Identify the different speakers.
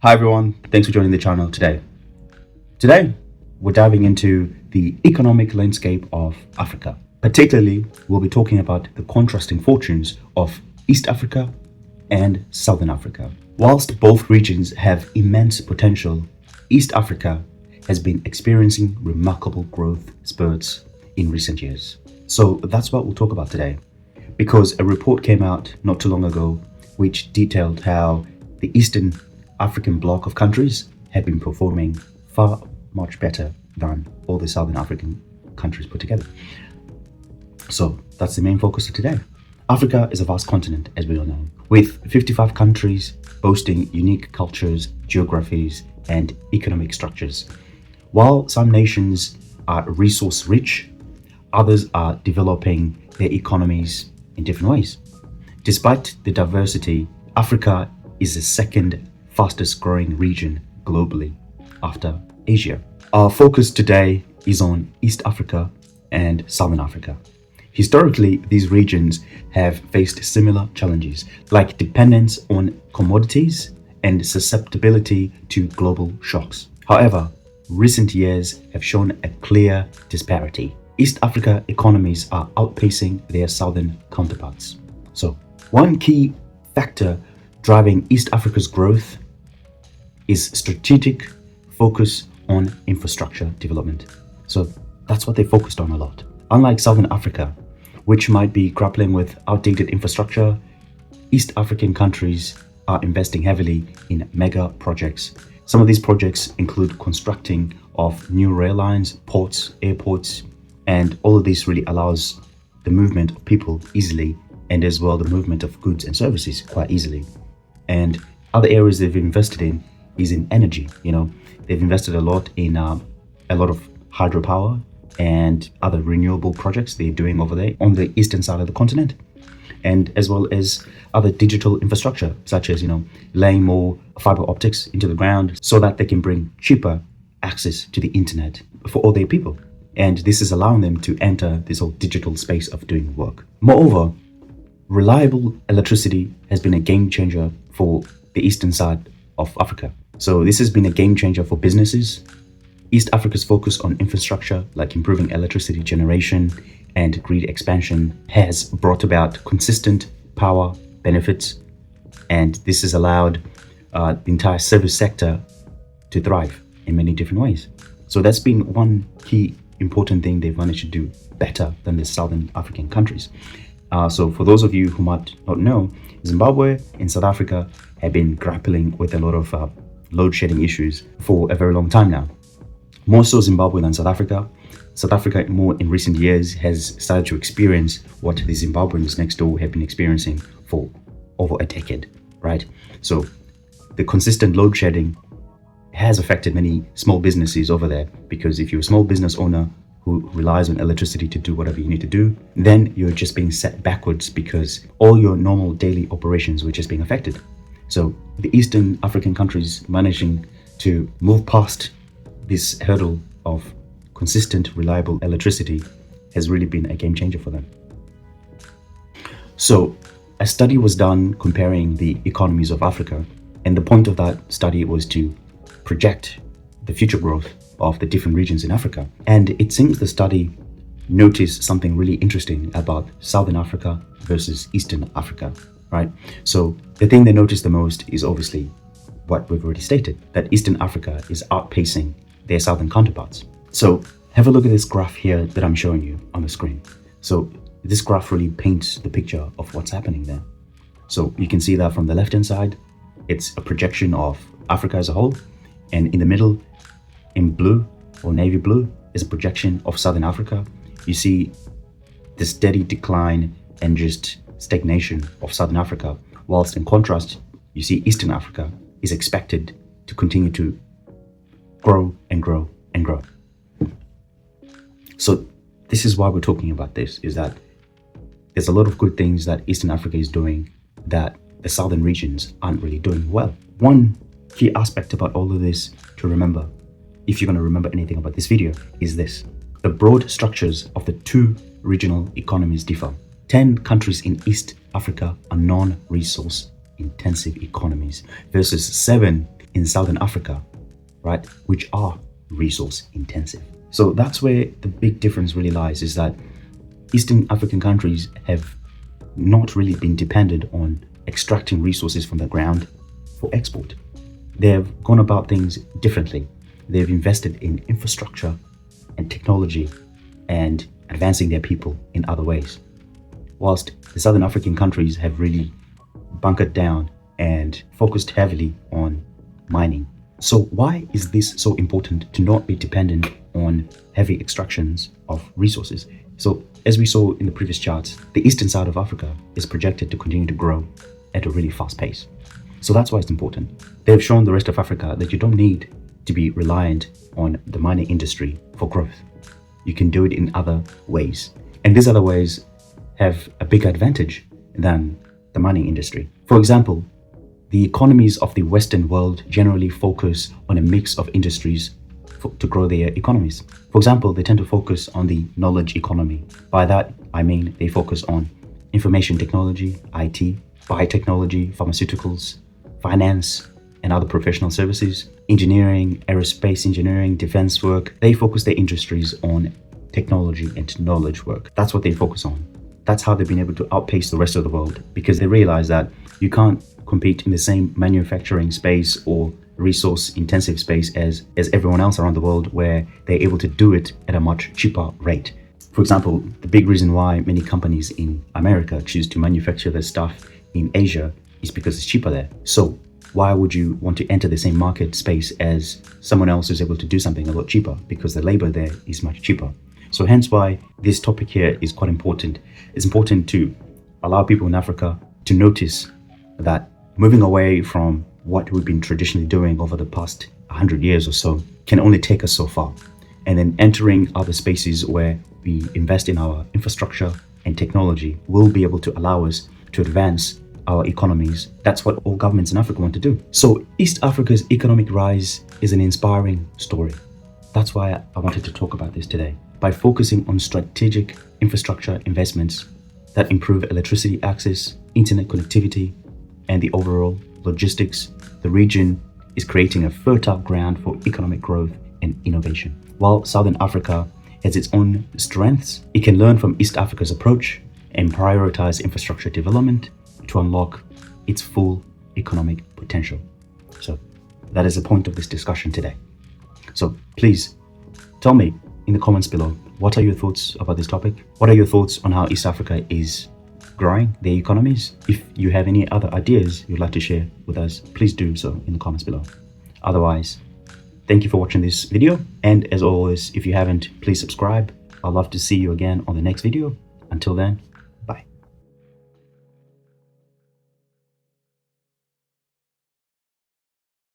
Speaker 1: Hi everyone, thanks for joining the channel today. Today, we're diving into the economic landscape of Africa. Particularly, we'll be talking about the contrasting fortunes of East Africa and Southern Africa. Whilst both regions have immense potential, East Africa has been experiencing remarkable growth spurts in recent years. So that's what we'll talk about today, because a report came out not too long ago which detailed how the Eastern African bloc of countries have been performing far much better than all the Southern African countries put together. So that's the main focus of today. Africa is a vast continent, as we all know, with 55 countries boasting unique cultures, geographies, and economic structures. While some nations are resource rich, others are developing their economies in different ways. Despite the diversity, Africa is the second fastest growing region globally after Asia. Our focus today is on East Africa and Southern Africa. Historically, these regions have faced similar challenges, like dependence on commodities and susceptibility to global shocks. However, recent years have shown a clear disparity. East Africa economies are outpacing their southern counterparts. So, one key factor driving East Africa's growth is strategic focus on infrastructure development. So that's what they focused on a lot. Unlike Southern Africa, which might be grappling with outdated infrastructure, East African countries are investing heavily in mega projects. Some of these projects include constructing of new rail lines, ports, airports, and all of this really allows the movement of people easily, and as well the movement of goods and services quite easily. And other areas they've invested in is in energy. They've invested a lot in a lot of hydropower and other renewable projects they're doing over there on the eastern side of the continent, and as well as other digital infrastructure, such as laying more fiber optics into the ground so that they can bring cheaper access to the internet for all their people. And this is allowing them to enter this whole digital space of doing work. Moreover, reliable electricity has been a game changer for the eastern side of Africa. So this has been a game changer for businesses. East Africa's focus on infrastructure, like improving electricity generation and grid expansion, has brought about consistent power benefits, and this has allowed the entire service sector to thrive in many different ways. So that's been one key important thing they've managed to do better than the Southern African countries. So for those of you who might not know, Zimbabwe and South Africa have been grappling with a lot of load shedding issues for a very long time now. More so Zimbabwe than South Africa. South Africa, more in recent years, has started to experience what the Zimbabweans next door have been experiencing for over a decade, right? So the consistent load shedding has affected many small businesses over there, because if you're a small business owner who relies on electricity to do whatever you need to do, then you're just being set backwards because all your normal daily operations were just being affected. So the Eastern African countries managing to move past this hurdle of consistent, reliable electricity has really been a game changer for them. So a study was done comparing the economies of Africa, and the point of that study was to project the future growth of the different regions in Africa. And it seems the study noticed something really interesting about Southern Africa versus Eastern Africa, right? So the thing they noticed the most is obviously what we've already stated, that Eastern Africa is outpacing their southern counterparts. So have a look at this graph here that I'm showing you on the screen. So this graph really paints the picture of what's happening there. So you can see that from the left-hand side, it's a projection of Africa as a whole, and in the middle, in blue or navy blue, is a projection of Southern Africa. You see the steady decline and just stagnation of Southern Africa, whilst in contrast, you see Eastern Africa is expected to continue to grow and grow and grow. So this is why we're talking about this, is that there's a lot of good things that Eastern Africa is doing that the southern regions aren't really doing well. One key aspect about all of this to remember, if you're going to remember anything about this video, is this: the broad structures of the two regional economies differ. 10 countries in East Africa are non-resource intensive economies versus 7 in Southern Africa, right, which are resource intensive. So that's where the big difference really lies, is that Eastern African countries have not really been dependent on extracting resources from the ground for export. They have gone about things differently. They've invested in infrastructure and technology and advancing their people in other ways. Whilst the Southern African countries have really bunkered down and focused heavily on mining. So why is this so important to not be dependent on heavy extractions of resources? So as we saw in the previous charts, the eastern side of Africa is projected to continue to grow at a really fast pace. So that's why it's important. They've shown the rest of Africa that you don't need to be reliant on the mining industry for growth. You can do it in other ways. And these other ways have a big advantage than the mining industry. For example, the economies of the Western world generally focus on a mix of industries to grow their economies. For example, they tend to focus on the knowledge economy. By that, I mean they focus on information technology, IT, biotechnology, pharmaceuticals, finance, and other professional services, engineering, aerospace engineering, defense work. They focus their industries on technology and knowledge work. That's what they focus on. That's how they've been able to outpace the rest of the world, because they realize that you can't compete in the same manufacturing space or resource intensive space as everyone else around the world, where they're able to do it at a much cheaper rate. For example, the big reason why many companies in America choose to manufacture their stuff in Asia is because it's cheaper there. So why would you want to enter the same market space as someone else who's able to do something a lot cheaper? Because the labor there is much cheaper. So hence why this topic here is quite important. It's important to allow people in Africa to notice that moving away from what we've been traditionally doing over the past 100 years or so can only take us so far. And then entering other spaces where we invest in our infrastructure and technology will be able to allow us to advance our economies. That's what all governments in Africa want to do. So East Africa's economic rise is an inspiring story. That's why I wanted to talk about this today. By focusing on strategic infrastructure investments that improve electricity access, internet connectivity, and the overall logistics, the region is creating a fertile ground for economic growth and innovation. While Southern Africa has its own strengths, it can learn from East Africa's approach and prioritize infrastructure development to unlock its full economic potential. So that is the point of this discussion today. So please tell me in the comments below, what are your thoughts about this topic? What are your thoughts on how East Africa is growing their economies? If you have any other ideas you'd like to share with us, please do so in the comments below. Otherwise, thank you for watching this video. And as always, if you haven't, please subscribe. I'd love to see you again on the next video. Until then,